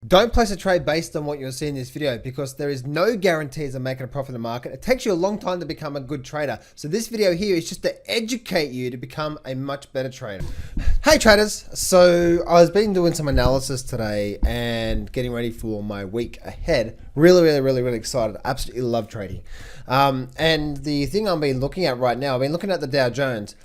Don't place a trade based on what you'll see in this video because there is no guarantees of making a profit in the market. It takes you a long time to become a good trader. So this video here is just to educate you to become a much better trader. Hey traders, so I was been doing some analysis today and getting ready for my week ahead. Really excited. Absolutely love trading. And the thing I've been looking at right now, I've been looking at the Dow Jones.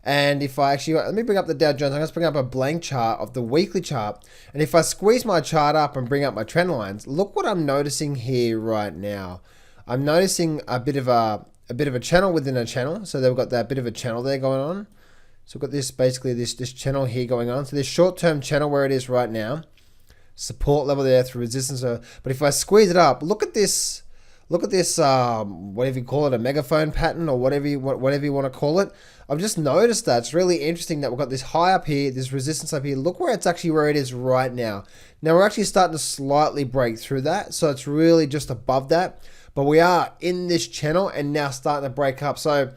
And if I actually, let me bring up the Dow Jones, I'm going to bring up a blank chart of the weekly chart. And if I squeeze my chart up and bring up my trend lines, look what I'm noticing here right now. I'm noticing a bit of a channel within a channel. So they've got that bit of a channel there going on. So we've got this, basically this channel here going on. So this short-term channel where it is right now, support level there through resistance. But if I squeeze it up, look at this, whatever you call it, a megaphone pattern or whatever you want to call it. I've just noticed that it's really interesting that we've got this high up here, this resistance up here. Look where it's actually where it is right now. Now we're actually starting to slightly break through that. So it's really just above that, but we are in this channel and now starting to break up. So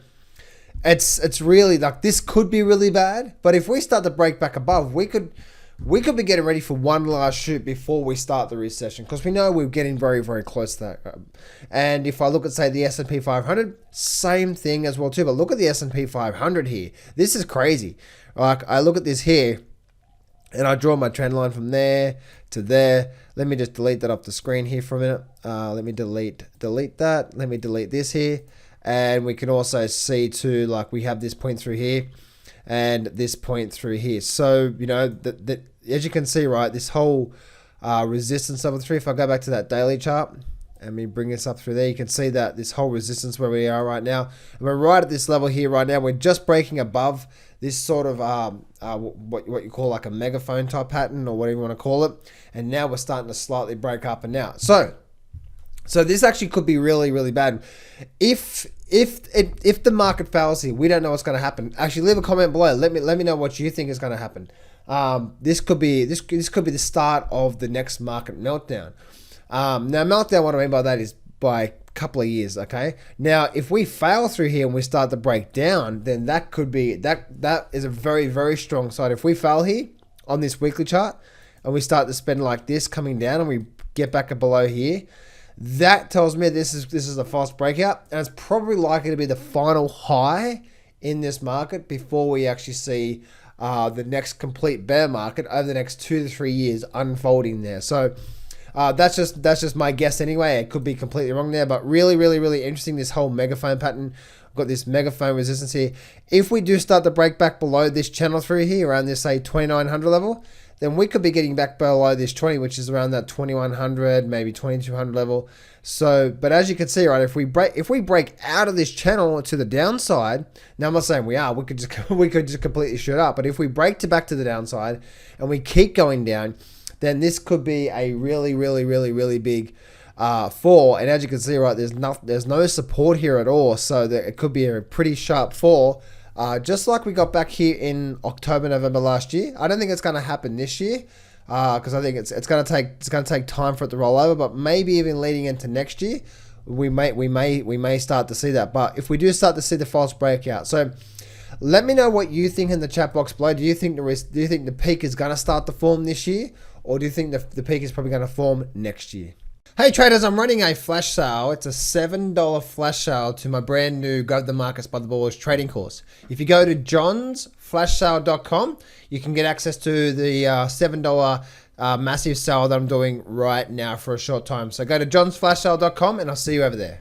it's really like, this could be really bad, but if we start to break back above, we could be getting ready for one last shoot before we start the recession, because we know we're getting very close to that. And if I look at, say, the S&P 500, same thing as well too. But look at the S&P 500 here. This is crazy. Like, I look at this here, and I draw my trend line from there to there. Let me just delete that off the screen here for a minute. Let me delete that. Let me delete this here. And we can also see too, like, we have this point through here and this point through here. So, you know, as you can see, right, this whole resistance level 3, if I go back to that daily chart and we bring this up through there, you can see that this whole resistance where we are right now, and we're right at this level here right now. We're just breaking above this sort of what you call like a megaphone type pattern or whatever you want to call it, and now we're starting to slightly break up and out. So this actually could be really bad. If the market fails here, we don't know what's going to happen. Actually, leave a comment below. Let me know what you think is going to happen. This could be the start of the next market meltdown. Now meltdown, what I mean by that is by a couple of years. Okay. Now if we fail through here and we start to break down, then that could be that is a very strong side. If we fail here on this weekly chart and we start to spend like this coming down and we get back below here, that tells me this is a false breakout, and it's probably likely to be the final high in this market before we actually see the next complete bear market over the next 2 to 3 years unfolding there. So that's just my guess anyway. It could be completely wrong there, but really interesting, this whole megaphone pattern. We've got this megaphone resistance here. If we do start to break back below this channel through here around this, say, 2900 level, then we could be getting back below this 20, which is around that 2100, maybe 2200 level. So, but as you can see, right, if we break out of this channel to the downside, now I'm not saying we could just completely shoot up, but if we break back to the downside and we keep going down, then this could be a really big fall. And as you can see, right, there's no support here at all, so that it could be a pretty sharp fall. Just like we got back here in October, November last year. I don't think it's going to happen this year because I think it's going to take time for it to roll over. But maybe even leading into next year, we may start to see that. But if we do start to see the false breakout, so let me know what you think in the chat box below. Do you think the peak is going to start to form this year, or do you think the peak is probably going to form next year? Hey traders, I'm running a flash sale. It's a $7 flash sale to my brand new Go to the Markets by the Balls trading course. If you go to johnsflashsale.com, you can get access to the $7 massive sale that I'm doing right now for a short time. So go to johnsflashsale.com and I'll see you over there.